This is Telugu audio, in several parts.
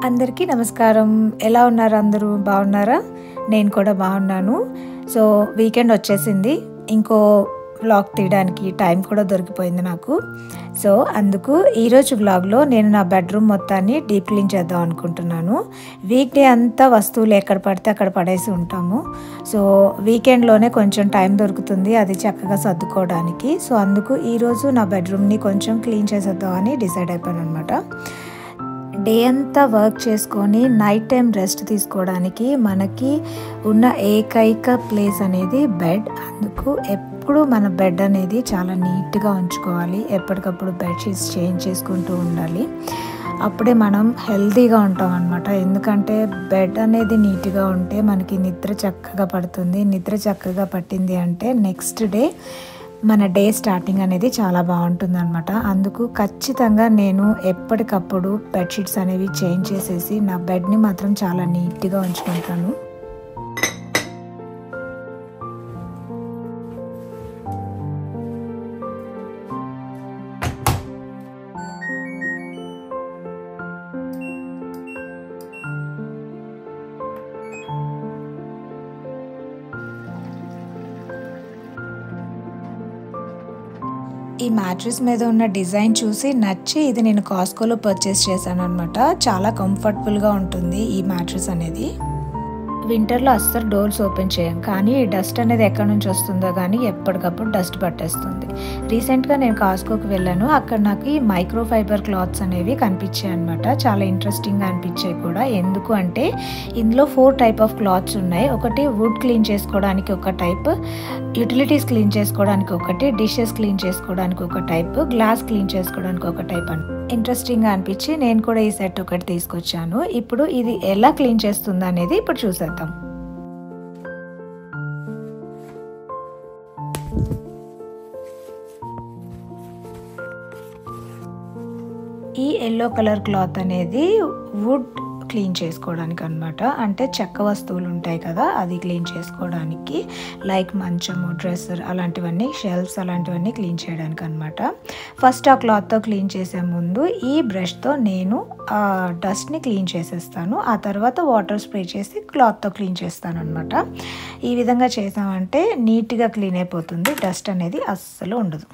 అందరికీ నమస్కారం. ఎలా ఉన్నారు అందరూ? బాగున్నారా? నేను కూడా బాగున్నాను. సో వీకెండ్ వచ్చేసింది. ఇంకో వ్లాగ్ తీయడానికి టైం కూడా దొరికిపోయింది నాకు. సో అందుకు ఈరోజు వ్లాగ్లో నేను నా బెడ్రూమ్ మొత్తాన్ని డీప్ క్లీన్ చేద్దాం అనుకుంటున్నాను. వీక్ డే అంతా వస్తువులు ఎక్కడ పడితే అక్కడ పడేసి ఉంటాము. సో వీకెండ్లోనే కొంచెం టైం దొరుకుతుంది అది చక్కగా సర్దుకోవడానికి. సో అందుకు ఈరోజు నా బెడ్రూమ్ని కొంచెం క్లీన్ చేసేద్దాం అని డిసైడ్ అయిపోయాను అనమాట. డే అంతా వర్క్ చేసుకొని నైట్ టైం రెస్ట్ తీసుకోవడానికి మనకి ఉన్న ఏకైక ప్లేస్ అనేది బెడ్. అందుకు ఎప్పుడు మన బెడ్ అనేది చాలా నీట్గా ఉంచుకోవాలి. ఎప్పటికప్పుడు బెడ్షీట్స్ చేంజ్ చేసుకుంటూ ఉండాలి. అప్పుడే మనం హెల్తీగా ఉంటాం అన్నమాట. ఎందుకంటే బెడ్ అనేది నీట్గా ఉంటే మనకి నిద్ర చక్కగా పడుతుంది. నిద్ర చక్కగా పట్టింది అంటే నెక్స్ట్ డే మన డే స్టార్టింగ్ అనేది చాలా బాగుంటుంది అనమాట. అందుకు ఖచ్చితంగా నేను ఎప్పటికప్పుడు బెడ్షీట్స్ అనేవి చేంజ్ చేసేసి నా బెడ్ని మాత్రం చాలా నీట్గా ఉంచుకుంటాను. ఈ మ్యాట్రెస్ మీద ఉన్న డిజైన్ చూసి నచ్చి ఇది నేను కాస్కోలో పర్చేస్ చేశాను అనమాట. చాలా కంఫర్టబుల్గా ఉంటుంది ఈ మ్యాట్రెస్ అనేది. వింటర్లో అస్సలు డోర్స్ ఓపెన్ చేయం, కానీ డస్ట్ అనేది ఎక్కడి నుంచి వస్తుందో కానీ ఎప్పటికప్పుడు డస్ట్ పట్టేస్తుంది. రీసెంట్గా నేను కాస్కోకి వెళ్ళాను. అక్కడ నాకు ఈ మైక్రో ఫైబర్ క్లాత్స్ అనేవి కనిపించాయి అనమాట. చాలా ఇంట్రెస్టింగ్గా అనిపించాయి కూడా. ఎందుకు అంటే ఇందులో 4 టైప్ ఆఫ్ క్లాత్స్ ఉన్నాయి. ఒకటి వుడ్ క్లీన్ చేసుకోవడానికి ఒక టైప్, యూటిలిటీస్ క్లీన్ చేసుకోవడానికి ఒకటి, డిషెస్ క్లీన్ చేసుకోవడానికి ఒక టైప్, గ్లాస్ క్లీన్ చేసుకోవడానికి ఒక టైప్ అని ఇంట్రెస్టింగ్గా అనిపించి నేను కూడా ఈ సెట్ ఒకటి తీసుకొచ్చాను. ఇప్పుడు ఇది ఎలా క్లీన్ చేస్తుంది అనేది ఇప్పుడు చూసేద్దాం. ఈ ఎల్లో కలర్ క్లాత్ అనేది వుడ్ క్లీన్ చేసుకోవడానికి అనమాట. అంటే చెక్క వస్తువులు ఉంటాయి కదా, అది క్లీన్ చేసుకోవడానికి, లైక్ మంచము, డ్రెస్సర్ అలాంటివన్నీ, షెల్ఫ్స్ అలాంటివన్నీ క్లీన్ చేయడానికి అనమాట. ఫస్ట్ ఆ క్లాత్తో క్లీన్ చేసే ముందు ఈ బ్రష్తో నేను ఆ డస్ట్ని క్లీన్ చేసేస్తాను. ఆ తర్వాత వాటర్ స్ప్రే చేసి క్లాత్తో క్లీన్ చేస్తాను అనమాట. ఈ విధంగా చేసామంటే నీట్గా క్లీన్ అయిపోతుంది. డస్ట్ అనేది అస్సలు ఉండదు.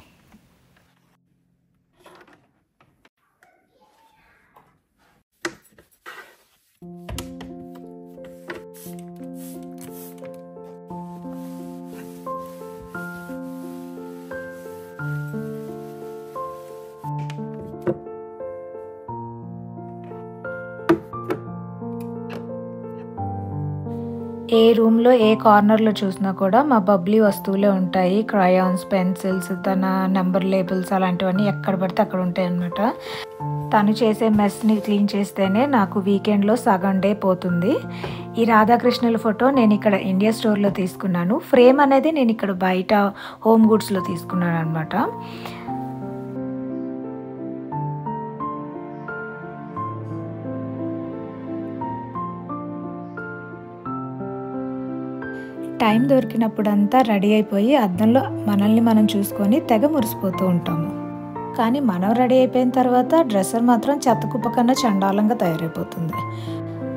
ఏ రూమ్లో ఏ కార్నర్లో చూసినా కూడా మా బబ్లీ వస్తువులే ఉంటాయి. క్రయాన్స్, పెన్సిల్స్, తన నెంబర్ లేబుల్స్ అలాంటివన్నీ ఎక్కడ పడితే అక్కడ ఉంటాయి అన్నమాట. తను చేసే మెస్ని క్లీన్ చేస్తేనే నాకు వీకెండ్లో సగం డే పోతుంది. ఈ రాధాకృష్ణుల ఫోటో నేను ఇక్కడ ఇండియా స్టోర్లో తీసుకున్నాను. ఫ్రేమ్ అనేది నేను ఇక్కడ బయట హోమ్ గుడ్స్లో తీసుకున్నాను అనమాట. టైం దొరికినప్పుడంతా రెడీ అయిపోయి అద్దంలో మనల్ని మనం చూసుకొని తెగ మురిసిపోతూ ఉంటాము. కానీ మనం రెడీ అయిపోయిన తర్వాత డ్రెస్సర్ మాత్రం చెత్తకుప్ప కన్నా చండాలంగా తయారైపోతుంది.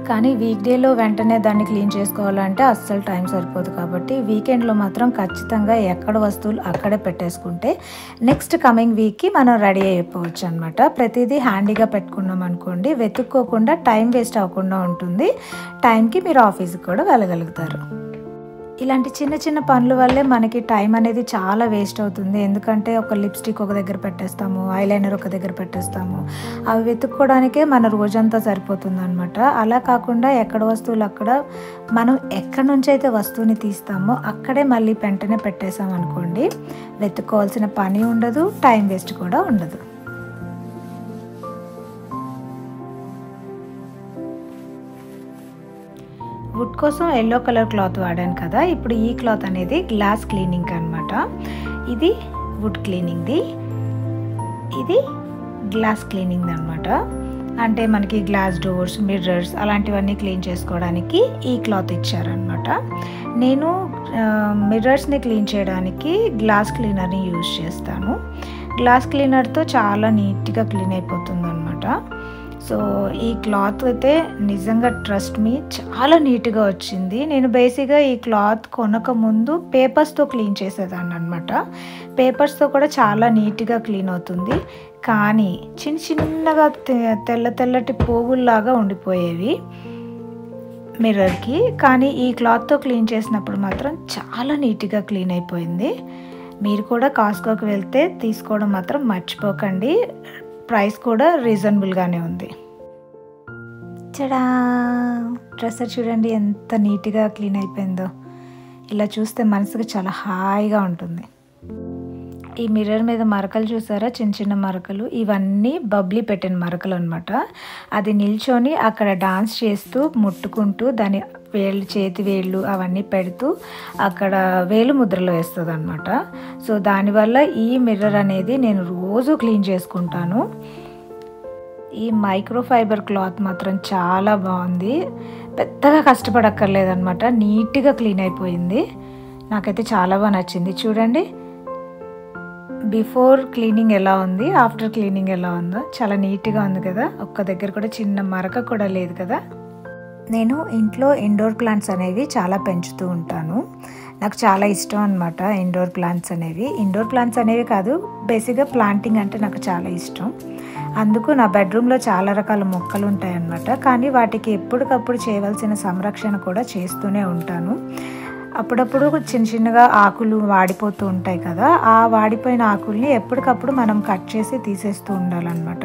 కానీ వీక్ డేలో వెంటనే దాన్ని క్లీన్ చేసుకోవాలంటే అస్సలు టైం సరిపోదు. కాబట్టి వీకెండ్లో మాత్రం ఖచ్చితంగా ఎక్కడ వస్తువులు అక్కడే పెట్టేసుకుంటే నెక్స్ట్ కమింగ్ వీక్కి మనం రెడీ అయిపోవచ్చు అనమాట. ప్రతిదీ హ్యాండీగా పెట్టుకున్నాం అనుకోండి, వెతుక్కోకుండా టైం వేస్ట్ అవ్వకుండా ఉంటుంది. టైంకి మీరు ఆఫీస్కి కూడా వెళ్ళగలుగుతారు. ఇలాంటి చిన్న చిన్న పనుల వల్లే మనకి టైం అనేది చాలా వేస్ట్ అవుతుంది. ఎందుకంటే ఒక లిప్స్టిక్ ఒక దగ్గర పెట్టేస్తాము, ఐలైనర్ ఒక దగ్గర పెట్టేస్తాము. అవి వెతుక్కోవడానికే మన రోజంతా సరిపోతుంది అనమాట. అలా కాకుండా ఎక్కడ వస్తువులు అక్కడ మనం ఎక్కడి నుంచి అయితే వస్తువుని తీస్తామో అక్కడే మళ్ళీ వెంటనే పెట్టేసాం అనుకోండి, వెతుక్కోవాల్సిన పని ఉండదు, టైం వేస్ట్ కూడా ఉండదు. వుడ్ కోసం ఎల్లో కలర్ క్లాత్ వాడాను కదా. ఇప్పుడు ఈ క్లాత్ అనేది గ్లాస్ క్లీనింగ్ అనమాట. ఇది వుడ్ క్లీనింగ్ది, ఇది గ్లాస్ క్లీనింగ్ అనమాట. అంటే మనకి గ్లాస్ డోర్స్, మిర్రర్స్ అలాంటివన్నీ క్లీన్ చేసుకోవడానికి ఈ క్లాత్ ఇచ్చారనమాట. నేను మిర్రర్స్ని క్లీన్ చేయడానికి గ్లాస్ క్లీనర్ని యూజ్ చేస్తాను. గ్లాస్ క్లీనర్తో చాలా నీట్గా క్లీన్ అయిపోతుంది అనమాట. సో ఈ క్లాత్ అయితే నిజంగా ట్రస్ట్ మీ చాలా నీట్గా వచ్చింది. నేను బేసిక్గా ఈ క్లాత్ కొనక ముందు పేపర్స్తో క్లీన్ చేసేదాన్ని అనమాట. పేపర్స్తో కూడా చాలా నీట్గా క్లీన్ అవుతుంది, కానీ చిన్నగా తెల్లటి పోగుల్లాగా ఉండిపోయేవి మిర్రర్కి. కానీ ఈ క్లాత్తో క్లీన్ చేసినప్పుడు మాత్రం చాలా నీట్గా క్లీన్ అయిపోయింది. మీరు కూడా కాస్కోకి వెళ్తే తీసుకోవడం మాత్రం మర్చిపోకండి. ప్రైస్ కూడా రీజనబుల్గానే ఉంది. చడా, డ్రెస్సర్ చూడండి ఎంత నీట్గా క్లీన్ అయిపోయిందో. ఇలా చూస్తే మనసుకు చాలా హాయిగా ఉంటుంది. ఈ మిర్రర్ మీద మరకలు చూసారా, చిన్న మరకలు, ఇవన్నీ బబ్లీ పెట్టిన మరకలు అనమాట. అది నిల్చొని అక్కడ డాన్స్ చేస్తూ ముట్టుకుంటూ దాని చేతి వేళ్ళు అవన్నీ పెడుతూ అక్కడ వేలు ముద్రలు వేస్తుంది అనమాట. సో దానివల్ల ఈ మిర్రర్ అనేది నేను రోజు క్లీన్ చేసుకుంటాను. ఈ మైక్రోఫైబర్ క్లాత్ మాత్రం చాలా బాగుంది, పెద్దగా కష్టపడక్కర్లేదన్నమాట. నీట్గా క్లీన్ అయిపోయింది. నాకైతే చాలా బాగా నచ్చింది. చూడండి బిఫోర్ క్లీనింగ్ ఎలా ఉంది, ఆఫ్టర్ క్లీనింగ్ ఎలా ఉందో. చాలా నీట్గా ఉంది కదా, ఒక్క దగ్గర కూడా చిన్న మరక కూడా లేదు కదా. నేను ఇంట్లో ఇండోర్ ప్లాంట్స్ అనేవి చాలా పెంచుతూ ఉంటాను. నాకు చాలా ఇష్టం అనమాట ఇండోర్ ప్లాంట్స్ అనేవి. ఇండోర్ ప్లాంట్స్ అనేవి కాదు, బేసిక్గా ప్లాంటింగ్ అంటే నాకు చాలా ఇష్టం. అందుకు నా బెడ్రూమ్లో చాలా రకాల మొక్కలు ఉంటాయన్నమాట. కానీ వాటికి ఎప్పటికప్పుడు చేయవలసిన సంరక్షణ కూడా చేస్తూనే ఉంటాను. అప్పుడప్పుడు చిన్నగా ఆకులు వాడిపోతూ ఉంటాయి కదా, ఆ వాడిపోయిన ఆకుల్ని ఎప్పటికప్పుడు మనం కట్ చేసి తీసేస్తూ ఉండాలన్నమాట.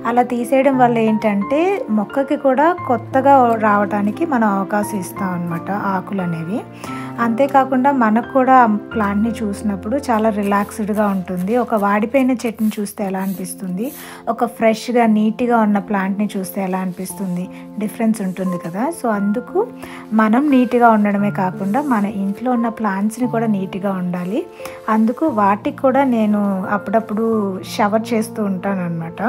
అలా తీసేయడం వల్ల ఏంటంటే మొక్కకి కూడా కొత్తగా రావడానికి మనం అవకాశం ఇస్తాం అన్నమాట ఆకులు అనేవి. అంతేకాకుండా మనకు కూడా ప్లాంట్ని చూసినప్పుడు చాలా రిలాక్స్డ్గా ఉంటుంది. ఒక వాడిపోయిన చెట్టుని చూస్తే ఎలా అనిపిస్తుంది, ఒక ఫ్రెష్గా నీట్గా ఉన్న ప్లాంట్ని చూస్తే ఎలా అనిపిస్తుంది, డిఫరెన్స్ ఉంటుంది కదా. సో అందుకు మనం నీట్గా ఉండడమే కాకుండా మన ఇంట్లో ఉన్న ప్లాంట్స్ని కూడా నీట్గా ఉండాలి. అందుకు వాటికి కూడా నేను అప్పుడప్పుడు షవర్ చేస్తూ ఉంటాను అనమాట.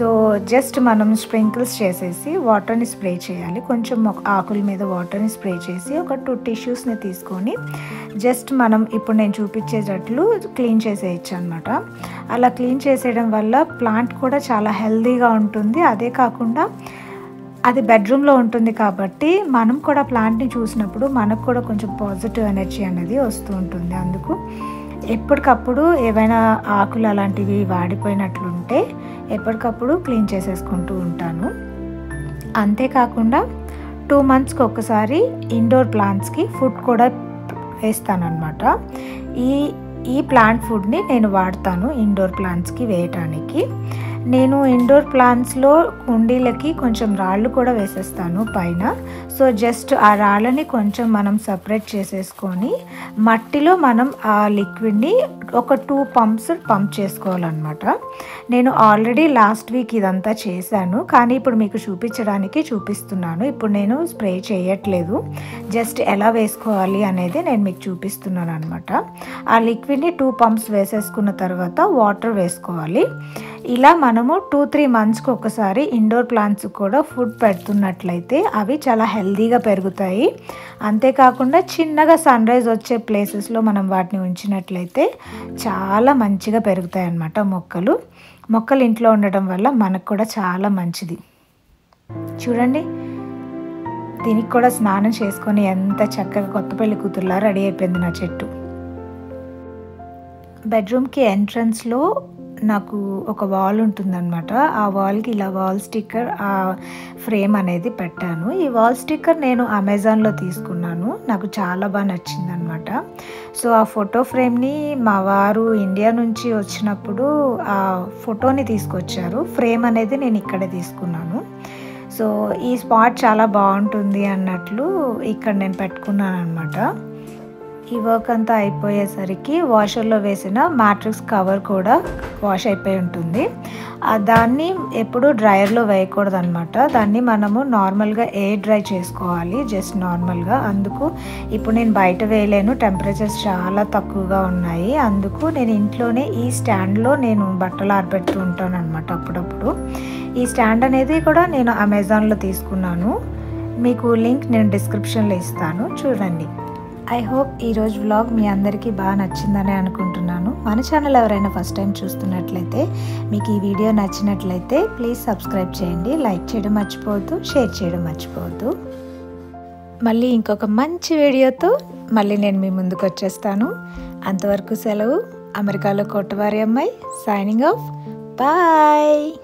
సో జస్ట్ మనం స్ప్రింకిల్స్ చేసేసి వాటర్ని స్ప్రే చేయాలి. కొంచెం ఆకుల మీద వాటర్ని స్ప్రే చేసి ఒక 2 టిష్యూస్ని తీసుకొని జస్ట్ మనం ఇప్పుడు నేను చూపించేటట్లు క్లీన్ చేసేయచ్చు అనమాట. అలా క్లీన్ చేసేయడం వల్ల ప్లాంట్ కూడా చాలా హెల్తీగా ఉంటుంది. అదే కాకుండా అది బెడ్రూమ్లో ఉంటుంది కాబట్టి మనం కూడా ప్లాంట్ని చూసినప్పుడు మనకు కూడా కొంచెం పాజిటివ్ ఎనర్జీ అనేది వస్తూ ఉంటుంది. అందుకు ఎప్పటికప్పుడు ఏవైనా ఆకులు అలాంటివి వాడిపోయినట్లుంటే ఎప్పటికప్పుడు క్లీన్ చేసేసుకుంటూ ఉంటాను. అంతేకాకుండా 2 monthsకి ఒకసారి ఇండోర్ ప్లాంట్స్కి ఫుడ్ కూడా వేస్తానన్నమాట. ఈ ప్లాంట్ ఫుడ్ని నేను వాడతాను ఇండోర్ ప్లాంట్స్కి వేయటానికి. నేను ఇండోర్ ప్లాంట్స్లో కుండీలకి కొంచెం రాళ్ళు కూడా వేసేస్తాను పైన. సో జస్ట్ ఆ రాళ్ళని కొంచెం మనం సపరేట్ చేసేసుకొని మట్టిలో మనం ఆ లిక్విడ్ని ఒక 2 pumps పంప్ చేసుకోవాలన్నమాట. నేను ఆల్రెడీ లాస్ట్ వీక్ ఇదంతా చేశాను, కానీ ఇప్పుడు మీకు చూపిస్తున్నాను. ఇప్పుడు నేను స్ప్రే చేయట్లేదు, జస్ట్ ఎలా వేసుకోవాలి అనేది నేను మీకు చూపిస్తున్నాను అనమాట. ఆ లిక్విడ్ని 2 pumps వేసేసుకున్న తర్వాత వాటర్ వేసుకోవాలి. ఇలా మనము 2-3 monthsకి ఒకసారి ఇండోర్ ప్లాంట్స్ కూడా ఫుడ్ పెడుతున్నట్లయితే అవి చాలా హెల్తీగా పెరుగుతాయి. అంతేకాకుండా చిన్నగా సన్ రైజ్ వచ్చే ప్లేసెస్లో మనం వాటిని ఉంచినట్లయితే చాలా మంచిగా పెరుగుతాయి అన్నమాట మొక్కలు ఇంట్లో ఉండడం వల్ల మనకు కూడా చాలా మంచిది. చూడండి, దీనికి కూడా స్నానం చేసుకొని ఎంత చక్కగా కొత్త పెళ్లి కూతురులా రెడీ అయిపోయింది నా చెట్టు. బెడ్రూమ్కి ఎంట్రన్స్లో నాకు ఒక వాల్ ఉంటుందన్నమాట. ఆ వాల్కి ఇలా వాల్ స్టిక్కర్ ఆ ఫ్రేమ్ అనేది పెట్టాను. ఈ వాల్ స్టిక్కర్ నేను అమెజాన్లో తీసుకున్నాను, నాకు చాలా బాగా నచ్చిందనమాట. సో ఆ ఫోటో ఫ్రేమ్ని మా వారు ఇండియా నుంచి వచ్చినప్పుడు ఆ ఫోటోని తీసుకొచ్చారు. ఫ్రేమ్ అనేది నేను ఇక్కడే తీసుకున్నాను. సో ఈ స్పాట్ చాలా బాగుంటుంది అన్నట్లు ఇక్కడ నేను పెట్టుకున్నాను అనమాట. ఈ వర్క్ అంతా అయిపోయేసరికి వాషర్లో వేసిన మ్యాట్రిక్స్ కవర్ కూడా వాష్ అయిపోయి ఉంటుంది. దాన్ని ఎప్పుడు డ్రైయర్లో వేయకూడదు అనమాట. దాన్ని మనము నార్మల్గా ఎయిర్ డ్రై చేసుకోవాలి, జస్ట్ నార్మల్గా. అందుకు ఇప్పుడు నేను బయట వేయలేను, టెంపరేచర్స్ చాలా తక్కువగా ఉన్నాయి. అందుకు నేను ఇంట్లోనే ఈ స్టాండ్లో నేను బట్టలు ఆరబెడుతూ ఉంటాను అనమాట అప్పుడప్పుడు. ఈ స్టాండ్ అనేది కూడా నేను అమెజాన్లో తీసుకున్నాను. మీకు లింక్ నేను డిస్క్రిప్షన్లో ఇస్తాను, చూడండి. ఐ హోప్ ఈరోజు వ్లాగ్ మీ అందరికీ బాగా నచ్చిందని అనుకుంటున్నాను. మన ఛానల్ ఎవరైనా ఫస్ట్ టైం చూస్తున్నట్లయితే మీకు ఈ వీడియో నచ్చినట్లయితే ప్లీజ్ సబ్స్క్రైబ్ చేయండి, లైక్ చేయడం మర్చిపోవద్దు, షేర్ చేయడం మర్చిపోవద్దు. మళ్ళీ ఇంకొక మంచి వీడియోతో మళ్ళీ నేను మీ ముందుకు వచ్చేస్తాను. అంతవరకు సెలవు. అమెరికాలో కొట్టవారి అమ్మాయి సైనింగ్ ఆఫ్. బాయ్.